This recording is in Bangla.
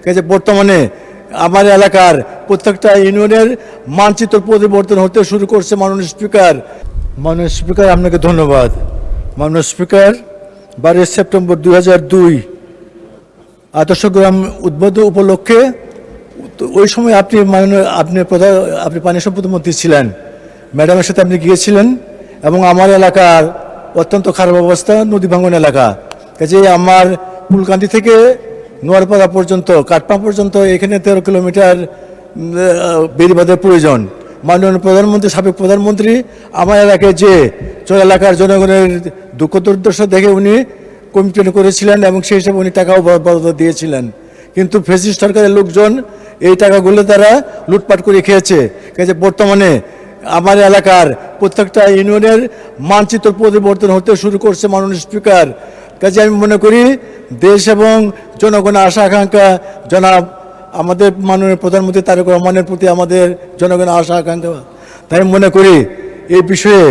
কাজে বর্তমানে আমার এলাকার প্রত্যেকটা ইউনিয়নের মানচিত্র পরিবর্তন হতে শুরু করছে। মাননীয় স্পিকার আপনাকে ধন্যবাদ। মাননীয় স্পিকার 12 সেপ্টেম্বর 2002 আদর্শ গ্রাম উদ্বোধন উপলক্ষে ওই সময় আপনি পানি সম্পদ মন্ত্রী ছিলেন, ম্যাডামের সাথে আপনি গিয়েছিলেন এবং আমার এলাকার অত্যন্ত খারাপ অবস্থা, নদী ভাঙ্গন এলাকা। কাজে আমার ফুলকান্দি থেকে নোয়ারপাড়া পর্যন্ত কাটপা পর্যন্ত এখানে 13 কিলোমিটার বেড়িবাঁধের প্রয়োজন। মাননীয় প্রধানমন্ত্রী, সাবেক প্রধানমন্ত্রী আমার এলাকায় যে এলাকার জনগণের দুঃখ দুর্দশা দেখে উনি কমিটি করেছিলেন এবং সেই হিসাবে উনি টাকাও বরাদ্দ দিয়েছিলেন। কিন্তু ফ্যাসিস্ট সরকারের লোকজন এই টাকাগুলো তারা লুটপাট করে খেয়েছে। কাজে বর্তমানে আমার এলাকার প্রত্যেকটা ইউনিয়নের মানচিত্র পরিবর্তন হতে শুরু করছে। মাননীয় স্পিকার, কাজে আমি মনে করি দেশ এবং জনগণের আশা আকাঙ্ক্ষা জনাব আমাদের মাননীয় প্রধানমন্ত্রী তারেক রহমানের প্রতি আমাদের জনগণের আশা আকাঙ্ক্ষা, তাই মনে করি এই বিষয়ে